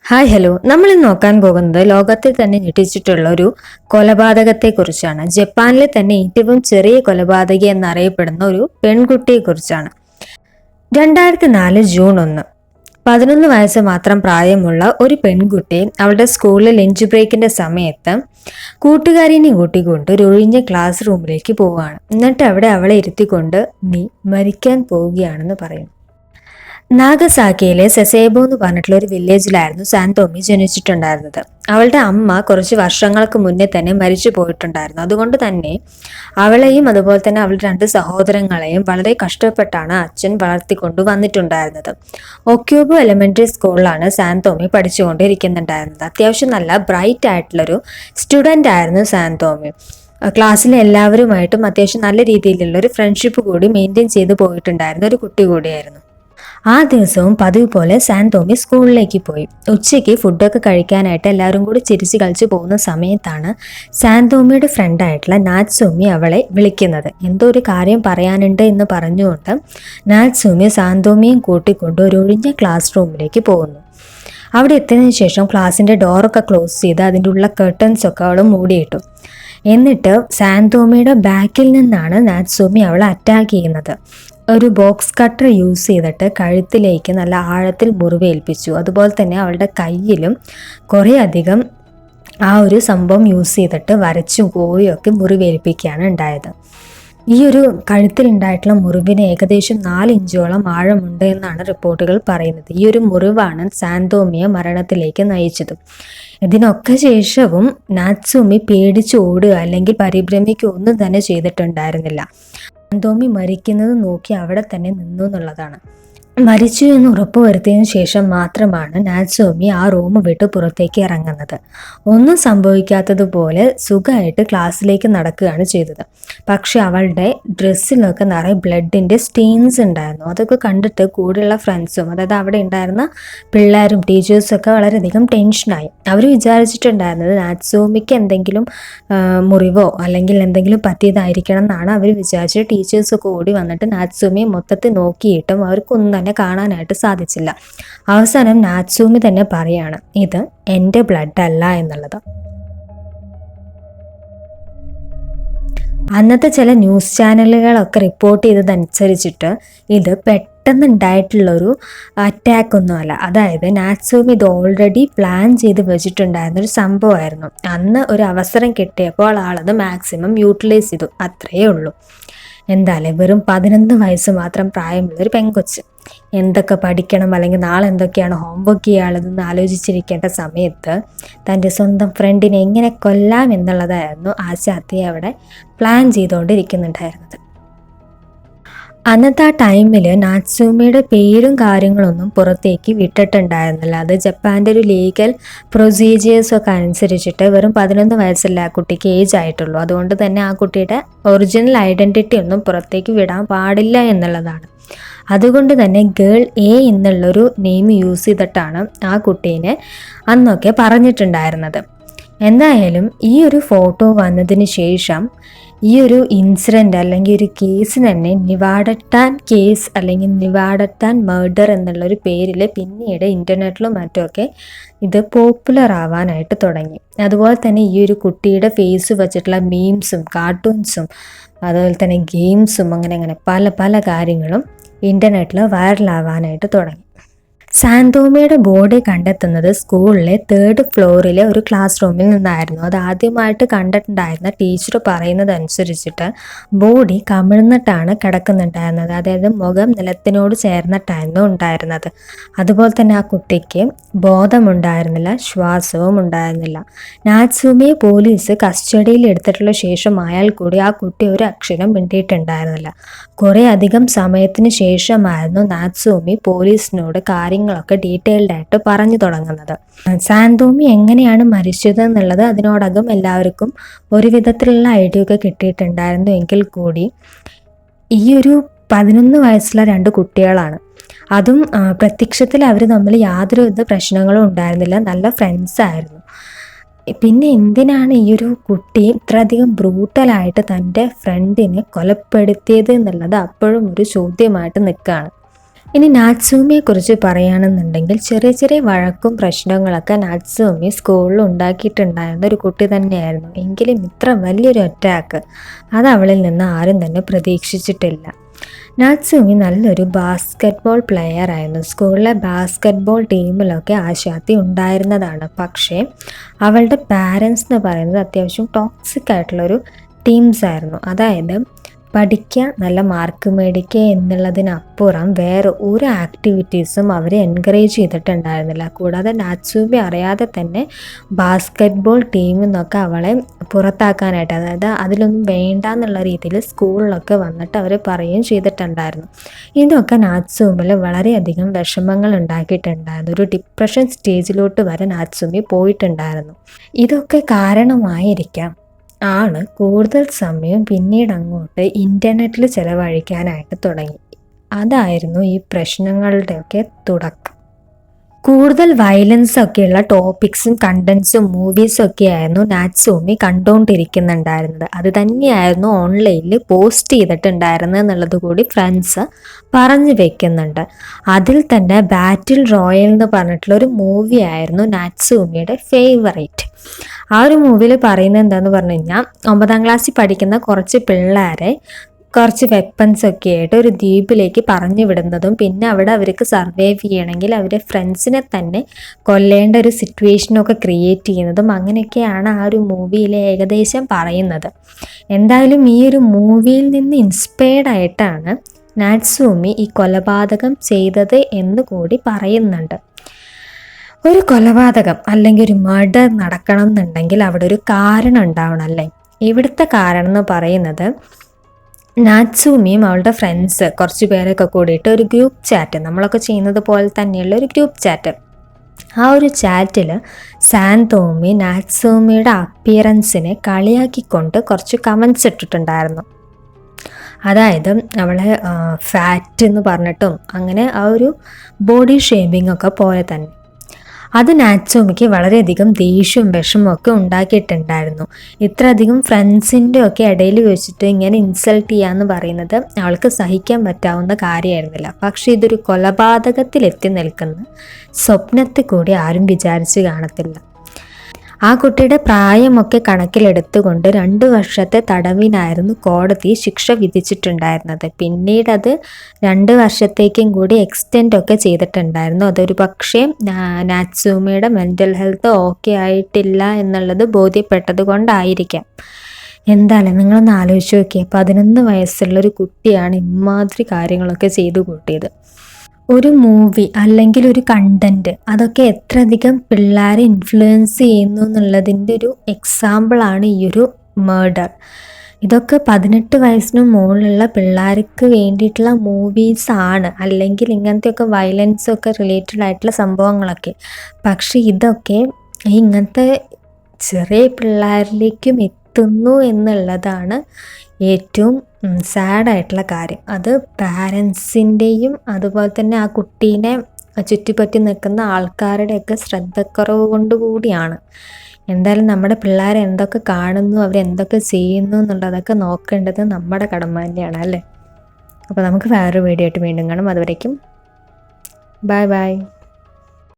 Hi hello, നമ്മൾ ഇന്ന് നോക്കാൻ പോകുന്നത് ലോകത്തിൽ തന്നെ ഞെട്ടിച്ചിട്ടുള്ള ഒരു കൊലപാതകത്തെ കുറിച്ചാണ്. ജപ്പാനിലെ തന്നെ ഏറ്റവും ചെറിയ കൊലപാതകി എന്നറിയപ്പെടുന്ന ഒരു പെൺകുട്ടിയെ കുറിച്ചാണ്. 2004 ജൂൺ 1, 11 വയസ്സ് മാത്രം പ്രായമുള്ള ഒരു പെൺകുട്ടി അവളുടെ സ്കൂളിലെ ലഞ്ച് ബ്രേക്കിന്റെ സമയത്ത് കൂട്ടുകാരിനെ കൂട്ടിക്കൊണ്ട് ഒരു ഒഴിഞ്ഞ ക്ലാസ് റൂമിലേക്ക് പോവുകയാണ്. എന്നിട്ട് അവിടെ അവളെ ഇരുത്തിക്കൊണ്ട് നീ മരിക്കാൻ പോവുകയാണെന്ന് പറയും. നാഗസാക്കിയിലെ സെസേബോ എന്ന് പറഞ്ഞിട്ടുള്ള ഒരു വില്ലേജിലായിരുന്നു സാന്തോമി ജനിച്ചിട്ടുണ്ടായിരുന്നത്. അവളുടെ അമ്മ കുറച്ച് വർഷങ്ങൾക്ക് മുന്നേ തന്നെ മരിച്ചു പോയിട്ടുണ്ടായിരുന്നു. അതുകൊണ്ട് തന്നെ അവളെയും അതുപോലെ തന്നെ അവളുടെ 2 സഹോദരങ്ങളെയും വളരെ കഷ്ടപ്പെട്ടാണ് അച്ഛൻ വളർത്തിക്കൊണ്ടു വന്നിട്ടുണ്ടായിരുന്നത്. ഒക്യൂബോ എലിമെന്ററി സ്കൂളിലാണ് സാന്തോമി പഠിച്ചുകൊണ്ടിരിക്കുന്നുണ്ടായിരുന്നത്. അത്യാവശ്യം നല്ല ബ്രൈറ്റ് ആയിട്ടുള്ളൊരു സ്റ്റുഡൻ്റ് ആയിരുന്നു സാന്തോമി. ക്ലാസ്സിലെ എല്ലാവരുമായിട്ടും അത്യാവശ്യം നല്ല രീതിയിലുള്ള ഒരു ഫ്രണ്ട്ഷിപ്പ് കൂടി മെയിൻറ്റെയിൻ ചെയ്തു പോയിട്ടുണ്ടായിരുന്ന ഒരു കുട്ടി കൂടിയായിരുന്നു. ആ ദിവസവും പതിവ് പോലെ സാന്തോമി സ്കൂളിലേക്ക് പോയി. ഉച്ചയ്ക്ക് ഫുഡൊക്കെ കഴിക്കാനായിട്ട് എല്ലാവരും കൂടി ചിരിച്ച് കളിച്ച് പോകുന്ന സമയത്താണ് സാന്തോമിയുടെ ഫ്രണ്ടായിട്ടുള്ള നാറ്റ്സൂമി അവളെ വിളിക്കുന്നത്. എന്തോ ഒരു കാര്യം പറയാനുണ്ട് എന്ന് പറഞ്ഞുകൊണ്ട് നാറ്റ്സൂമി സാന്തോമിയും കൂട്ടിക്കൊണ്ട് ഒരു ഒഴിഞ്ഞ ക്ലാസ് റൂമിലേക്ക് പോകുന്നു. അവിടെ എത്തിയതിനു ശേഷം ക്ലാസ്സിൻ്റെ ഡോറൊക്കെ ക്ലോസ് ചെയ്ത് അതിൻ്റെ ഉള്ള കർട്ടൻസൊക്കെ അവൾ മൂടിയിട്ടു. എന്നിട്ട് സാന്തോമിയുടെ ബാക്കിൽ നിന്നാണ് നാറ്റ്സൂമി അവളെ അറ്റാക്ക് ചെയ്യുന്നത്. ഒരു ബോക്സ് കട്ടർ യൂസ് ചെയ്തിട്ട് കഴുത്തിലേക്ക് നല്ല ആഴത്തിൽ മുറിവേൽപ്പിച്ചു. അതുപോലെ തന്നെ അവളുടെ കയ്യിലും കുറേ അധികം ആ ഒരു സംഭവം യൂസ് ചെയ്തിട്ട് വരച്ചും കോയൊക്കെ മുറിവേൽപ്പിക്കുകയാണ് ഉണ്ടായത്. ഈ ഒരു കഴുത്തിലുണ്ടായിട്ടുള്ള മുറിവിന് ഏകദേശം 4 ഇഞ്ചോളം ആഴമുണ്ട് എന്നാണ് റിപ്പോർട്ടുകൾ പറയുന്നത്. ഈ ഒരു മുറിവാണ് സാന്തോമിയെ മരണത്തിലേക്ക് നയിച്ചത്. ഇതിനൊക്കെ ശേഷവും നാറ്റ്സൂമി പേടിച്ച് ഓടുക അല്ലെങ്കിൽ പരിഭ്രമിക്കുക ഒന്നും തന്നെ ചെയ്തിട്ടുണ്ടായിരുന്നില്ല. സാന്തോമി മരിക്കുന്നത് നോക്കി അവിടെ തന്നെ നിന്നു എന്നുള്ളതാണ്. മരിച്ചു എന്ന് ഉറപ്പുവരുത്തിയതിനു ശേഷം മാത്രമാണ് നാറ്റ്സൂമി ആ റൂം വിട്ട് പുറത്തേക്ക് ഇറങ്ങുന്നത്. ഒന്നും സംഭവിക്കാത്തതുപോലെ സുഖമായിട്ട് ക്ലാസ്സിലേക്ക് നടക്കുകയാണ് ചെയ്തത്. പക്ഷെ അവളുടെ ഡ്രസ്സിലൊക്കെ നിറയെ ബ്ലഡിൻ്റെ സ്റ്റെയിൻസ് ഉണ്ടായിരുന്നു. അതൊക്കെ കണ്ടിട്ട് കൂടെയുള്ള ഫ്രണ്ട്സും അതായത് അവിടെ ഉണ്ടായിരുന്ന പിള്ളേരും ടീച്ചേഴ്സൊക്കെ വളരെയധികം ടെൻഷനായി. അവർ വിചാരിച്ചിട്ടുണ്ടായിരുന്നത് നാറ്റ്സൂമിക്ക് എന്തെങ്കിലും മുറിവോ അല്ലെങ്കിൽ എന്തെങ്കിലും പറ്റിയതായിരിക്കണം എന്നാണ് അവർ വിചാരിച്ചത്. ടീച്ചേഴ്സൊക്കെ ഓടി വന്നിട്ട് നാറ്റ്സൂമിയെ മൊത്തത്തിൽ നോക്കിയിട്ടും അവർക്കൊന്നും തന്നെ കാണാനായിട്ട് സാധിച്ചില്ല. അവസാനം നാറ്റ്സൂമി തന്നെ പറയാണ്, ഇത് എൻ്റെ ബ്ലഡ് അല്ല എന്നുള്ളത്. അന്നത്തെ ചില ന്യൂസ് ചാനലുകളൊക്കെ റിപ്പോർട്ട് ചെയ്തതനുസരിച്ചിട്ട് ഇത് പെട്ടെന്നുണ്ടായിട്ടുള്ളൊരു അറ്റാക്കൊന്നുമല്ല. അതായത് നാറ്റ്സൂമി ഇത് ഓൾറെഡി പ്ലാൻ ചെയ്ത് വെച്ചിട്ടുണ്ടായിരുന്നൊരു സംഭവമായിരുന്നു. അന്ന് ഒരു അവസരം കിട്ടിയപ്പോൾ ആളത് മാക്സിമം യൂട്ടിലൈസ് ചെയ്തു, അത്രയേ ഉള്ളൂ. എന്തായാലും വെറും 11 വയസ്സ് മാത്രം പ്രായമുള്ളൊരു പെൺകൊച്ച് എന്തൊക്കെ പഠിക്കണം അല്ലെങ്കിൽ നാളെ എന്തൊക്കെയാണ് ഹോംവർക്ക് ചെയ്യാനുള്ളതെന്ന് ആലോചിച്ചിരിക്കേണ്ട സമയത്ത് തൻ്റെ സ്വന്തം ഫ്രണ്ടിനെ എങ്ങനെ കൊല്ലാം എന്നുള്ളതായിരുന്നു ആശാത്തി അവിടെ പ്ലാൻ ചെയ്തുകൊണ്ടിരിക്കുന്നുണ്ടായിരുന്നത്. അന്നത്തെ ആ ടൈമിൽ നാറ്റ്സൂമിയുടെ പേരും കാര്യങ്ങളൊന്നും പുറത്തേക്ക് വിട്ടിട്ടുണ്ടായിരുന്നില്ല. അത് ജപ്പാൻ്റെ ഒരു ലീഗൽ പ്രൊസീജിയേഴ്സൊക്കെ അനുസരിച്ചിട്ട് വെറും 11 വയസ്സല്ല ആ കുട്ടിക്ക് ഏജ് ആയിട്ടുള്ളൂ. അതുകൊണ്ട് തന്നെ ആ കുട്ടിയുടെ ഒറിജിനൽ ഐഡൻറ്റിറ്റി ഒന്നും പുറത്തേക്ക് വിടാൻ പാടില്ല എന്നുള്ളതാണ്. അതുകൊണ്ട് തന്നെ ഗേൾ എ എന്നുള്ളൊരു നെയിം യൂസ് ചെയ്തിട്ടാണ് ആ കുട്ടീനെ അന്നൊക്കെ പറഞ്ഞിട്ടുണ്ടായിരുന്നത്. എന്തായാലും ഈ ഒരു ഫോട്ടോ വന്നതിന് ശേഷം ഈ ഒരു ഇൻസിഡൻ്റ് അല്ലെങ്കിൽ ഒരു കേസിന് തന്നെ നിവാഡട്ടാൻ കേസ് അല്ലെങ്കിൽ നിവാഡട്ടാൻ മർഡർ എന്നുള്ളൊരു പേരിൽ പിന്നീട് ഇൻ്റർനെറ്റിലും മറ്റുമൊക്കെ ഇത് പോപ്പുലർ ആവാനായിട്ട് തുടങ്ങി. അതുപോലെ തന്നെ ഈ ഒരു കുട്ടിയുടെ ഫേസ് വെച്ചിട്ടുള്ള മീംസും കാർട്ടൂൺസും അതുപോലെ തന്നെ ഗെയിംസും അങ്ങനെ പല പല കാര്യങ്ങളും ഇൻ്റർനെറ്റിൽ വൈറലാവാനായിട്ട് തുടങ്ങി. സാന്തോമിയുടെ ബോഡി കണ്ടെത്തുന്നത് സ്കൂളിലെ 3rd ഫ്ലോറിലെ ഒരു ക്ലാസ് റൂമിൽ നിന്നായിരുന്നു. അത് ആദ്യമായിട്ട് കണ്ടിട്ടുണ്ടായിരുന്ന ടീച്ചർ പറയുന്നത് അനുസരിച്ചിട്ട് ബോഡി കമിഴ്ന്നിട്ടാണ് കിടക്കുന്നുണ്ടായിരുന്നത്. അതായത് മുഖം നിലത്തിനോട് ചേർന്നിട്ടായിരുന്നു ഉണ്ടായിരുന്നത്. അതുപോലെ തന്നെ ആ കുട്ടിക്ക് ബോധമുണ്ടായിരുന്നില്ല, ശ്വാസവും ഉണ്ടായിരുന്നില്ല. നാറ്റ്സൂമിയെ പോലീസ് കസ്റ്റഡിയിൽ എടുത്തിട്ടുള്ള ശേഷം ആയാൽ കൂടി ആ കുട്ടി ഒരു അക്ഷരം മിണ്ടിയിട്ടുണ്ടായിരുന്നില്ല. കുറേ അധികം സമയത്തിന് ശേഷമായിരുന്നു നാറ്റ്സൂമി പോലീസിനോട് കാര്യങ്ങളൊക്കെ ഡീറ്റെയിൽഡ് ആയിട്ട് പറഞ്ഞു തുടങ്ങുന്നത്. സാന്തോമി എങ്ങനെയാണ് മരിച്ചത് എന്നുള്ളത് അതിനോടകം എല്ലാവർക്കും ഒരു വിധത്തിലുള്ള ഐഡിയ ഒക്കെ കിട്ടിയിട്ടുണ്ടായിരുന്നു. എങ്കിൽ കൂടി ഈ ഒരു 11 വയസ്സുള്ള 2 കുട്ടികളാണ്. അതും പ്രത്യക്ഷത്തിൽ അവർ തമ്മിൽ യാതൊരുവിധ പ്രശ്നങ്ങളും ഉണ്ടായിരുന്നില്ല, നല്ല ഫ്രണ്ട്സ് ആയിരുന്നു. പിന്നെ എന്തിനാണ് ഈ ഒരു കുട്ടി ഇത്രയധികം ബ്രൂട്ടലായിട്ട് തൻ്റെ ഫ്രണ്ടിനെ കൊലപ്പെടുത്തിയത് എന്നുള്ളത് അപ്പോഴും ഒരു ചോദ്യമായിട്ട് നിൽക്കുകയാണ്. ഇനി നാറ്റ്സൂമിയെ കുറിച്ച് പറയുകയാണെന്നുണ്ടെങ്കിൽ ചെറിയ ചെറിയ വഴക്കും പ്രശ്നങ്ങളൊക്കെ നാറ്റ്സൂമി സ്കൂളിൽ ഉണ്ടാക്കിയിട്ടുണ്ടായിരുന്ന ഒരു കുട്ടി തന്നെയായിരുന്നു. എങ്കിലും ഇത്ര വലിയൊരു അറ്റാക്ക് അത് അവളിൽ നിന്ന് ആരും തന്നെ പ്രതീക്ഷിച്ചിട്ടില്ല. നാറ്റ്സൂമി നല്ലൊരു ബാസ്കറ്റ് ബോൾ പ്ലെയർ ആയിരുന്നു. സ്കൂളിലെ ബാസ്കറ്റ് ബോൾ ടീമിലൊക്കെ ആശാത്തി ഉണ്ടായിരുന്നതാണ്. പക്ഷേ അവളുടെ പാരൻസ് എന്ന് പറയുന്നത് അത്യാവശ്യം ടോക്സിക് ആയിട്ടുള്ളൊരു ടീംസ് ആയിരുന്നു. അതായത് പഠിക്കുക, നല്ല മാർക്ക് മേടിക്കുക എന്നുള്ളതിനപ്പുറം വേറെ ഒരു ആക്ടിവിറ്റീസും അവരെ എൻകറേജ് ചെയ്തിട്ടുണ്ടായിരുന്നില്ല. കൂടാതെ നാറ്റ്സൂമി അറിയാതെ തന്നെ ബാസ്കറ്റ് ബോൾ ടീമിൽ നിന്നൊക്കെ അവളെ പുറത്താക്കാനായിട്ട്, അതായത് അതിലൊന്നും വേണ്ട എന്നുള്ള രീതിയിൽ സ്കൂളിലൊക്കെ വന്നിട്ട് അവർ പറയുകയും ചെയ്തിട്ടുണ്ടായിരുന്നു. ഇതൊക്കെ നാറ്റ്സൂമിൽ വളരെയധികം വിഷമങ്ങൾ ഉണ്ടാക്കിയിട്ടുണ്ടായിരുന്നു. ഒരു ഡിപ്രഷൻ സ്റ്റേജിലോട്ട് വരെ നാറ്റ്സൂമി പോയിട്ടുണ്ടായിരുന്നു. ഇതൊക്കെ കാരണമായിരിക്കാം ആണ് കൂടുതൽ സമയം പിന്നീട് അങ്ങോട്ട് ഇൻ്റർനെറ്റിൽ ചിലവഴിക്കാനായിട്ട് തുടങ്ങി. അതായിരുന്നു ഈ പ്രശ്നങ്ങളുടെയൊക്കെ തുടക്കം. കൂടുതൽ വയലൻസ് ഒക്കെയുള്ള ടോപ്പിക്സും കണ്ടൻസും മൂവീസും ഒക്കെ ആയിരുന്നു നാറ്റ്സൂമി കണ്ടുകൊണ്ടിരിക്കുന്നുണ്ടായിരുന്നത്. അത് തന്നെയായിരുന്നു ഓൺലൈനിൽ പോസ്റ്റ് ചെയ്തിട്ടുണ്ടായിരുന്നത് എന്നുള്ളത് കൂടി ഫ്രണ്ട്സ് പറഞ്ഞു വെക്കുന്നുണ്ട്. അതിൽ തന്നെ ബാറ്റിൽ റോയൽ എന്ന് പറഞ്ഞിട്ടുള്ള ഒരു മൂവി ആയിരുന്നു നാറ്റ്സൂമിയുടെ ഫേവറേറ്റ്. ആ ഒരു മൂവിയിൽ പറയുന്നത് എന്താണെന്ന് പറഞ്ഞു കഴിഞ്ഞാൽ, 9ാം ക്ലാസ്സിൽ പഠിക്കുന്ന കുറച്ച് പിള്ളേരെ കുറച്ച് വെപ്പൺസ് ഒക്കെ ആയിട്ട് ഒരു ദ്വീപിലേക്ക് പറഞ്ഞു വിടുന്നതും പിന്നെ അവിടെ അവർക്ക് സർവൈവ് ചെയ്യണമെങ്കിൽ അവരെ ഫ്രണ്ട്സിനെ തന്നെ കൊല്ലേണ്ട ഒരു സിറ്റുവേഷനൊക്കെ ക്രിയേറ്റ് ചെയ്യുന്നതും അങ്ങനെയൊക്കെയാണ് ആ ഒരു മൂവിയിൽ ഏകദേശം പറയുന്നത്. എന്തായാലും ഈ ഒരു മൂവിയിൽ നിന്ന് ഇൻസ്പയർഡ് ആയിട്ടാണ് നാറ്റ്സൂമി ഈ കൊലപാതകം ചെയ്തത് എന്ന് കൂടി പറയുന്നുണ്ട്. ഒരു കൊലപാതകം അല്ലെങ്കിൽ ഒരു മർഡർ നടക്കണം എന്നുണ്ടെങ്കിൽ അവിടെ ഒരു കാരണം ഉണ്ടാവണം അല്ലേ. ഇവിടുത്തെ കാരണം എന്ന് പറയുന്നത് നാറ്റ്സൂമിയും അവളുടെ ഫ്രണ്ട്സ് കുറച്ച് പേരൊക്കെ കൂടിയിട്ട് ഒരു ഗ്രൂപ്പ് ചാറ്റ്, നമ്മളൊക്കെ ചെയ്യുന്നത് പോലെ തന്നെയുള്ള ഒരു ഗ്രൂപ്പ് ചാറ്റ്. ആ ഒരു ചാറ്റിൽ സാന്തോമി നാറ്റ്സൂമിയുടെ അപ്പിയറൻസിനെ കളിയാക്കിക്കൊണ്ട് കുറച്ച് കമൻസ് ഇട്ടിട്ടുണ്ടായിരുന്നു. അതായത് അവളെ ഫാറ്റ് എന്ന് പറഞ്ഞിട്ടും അങ്ങനെ ആ ഒരു ബോഡി ഷേമിംഗ് ഒക്കെ പോലെ തന്നെ. അത് നാറ്റ്സൂമിക്ക് വളരെയധികം ദേഷ്യവും വിഷമവും ഒക്കെ ഉണ്ടാക്കിയിട്ടുണ്ടായിരുന്നു. ഇത്രയധികം ഫ്രണ്ട്സിൻ്റെ ഒക്കെ ഇടയിൽ വെച്ചിട്ട് ഇങ്ങനെ ഇൻസൾട്ട് ചെയ്യാന്ന് പറയുന്നത് അവൾക്ക് സഹിക്കാൻ പറ്റാവുന്ന കാര്യമായിരുന്നില്ല. പക്ഷേ ഇതൊരു കൊലപാതകത്തിൽ എത്തി നിൽക്കുന്ന സ്വപ്നത്തിൽ കൂടി ആരും വിചാരിച്ച് കാണത്തില്ല. ആ കുട്ടിയുടെ പ്രായമൊക്കെ കണക്കിലെടുത്തുകൊണ്ട് 2 വർഷത്തെ തടവിനായിരുന്നു കോടതി ശിക്ഷ വിധിച്ചിട്ടുണ്ടായിരുന്നത്. പിന്നീട് അത് 2 വർഷത്തേക്കും കൂടി എക്സ്റ്റെൻഡ് ഒക്കെ ചെയ്തിട്ടുണ്ടായിരുന്നു. അതൊരു പക്ഷേ നാറ്റ്സൂമിയുടെ മെൻ്റൽ ഹെൽത്ത് ഓക്കെ ആയിട്ടില്ല എന്നുള്ളത് ബോധ്യപ്പെട്ടത് കൊണ്ടായിരിക്കാം. എന്തായാലും നിങ്ങളൊന്ന് ആലോചിച്ച് നോക്കിയേ, 11 വയസ്സുള്ളൊരു കുട്ടിയാണ് ഇമാതിരി കാര്യങ്ങളൊക്കെ ചെയ്തു കൂട്ടിയത്. ഒരു മൂവി അല്ലെങ്കിൽ ഒരു കണ്ടൻറ്റ് അതൊക്കെ എത്രയധികം പിള്ളേരെ ഇൻഫ്ലുവൻസ് ചെയ്യുന്നു എന്നുള്ളതിൻ്റെ ഒരു എക്സാമ്പിളാണ് ഈ ഒരു മേർഡർ. ഇതൊക്കെ 18 വയസ്സിന് മുകളിലുള്ള പിള്ളേർക്ക് വേണ്ടിയിട്ടുള്ള മൂവീസാണ്, അല്ലെങ്കിൽ ഇങ്ങനത്തെയൊക്കെ വയലൻസൊക്കെ റിലേറ്റഡ് ആയിട്ടുള്ള സംഭവങ്ങളൊക്കെ. പക്ഷേ ഇതൊക്കെ ഇങ്ങനത്തെ ചെറിയ പിള്ളേരിലേക്കും എത്തുന്നു എന്നുള്ളതാണ് ഏറ്റവും സാഡായിട്ടുള്ള കാര്യം. അത് പാരൻസിൻ്റെയും അതുപോലെ തന്നെ ആ കുട്ടീനെ ചുറ്റിപ്പറ്റി നിൽക്കുന്ന ആൾക്കാരുടെയൊക്കെ ശ്രദ്ധക്കുറവ് കൊണ്ടുകൂടിയാണ്. എന്തായാലും നമ്മുടെ പിള്ളേരെ എന്തൊക്കെ കാണുന്നു, അവരെന്തൊക്കെ ചെയ്യുന്നു എന്നുള്ളതൊക്കെ നോക്കേണ്ടത് നമ്മുടെ കടമ തന്നെയാണ് അല്ലേ. അപ്പോൾ നമുക്ക് വേറൊരു വീഡിയോ ആയിട്ട് വീണ്ടും കാണാം. അതുവരേക്കും ബൈ ബൈ.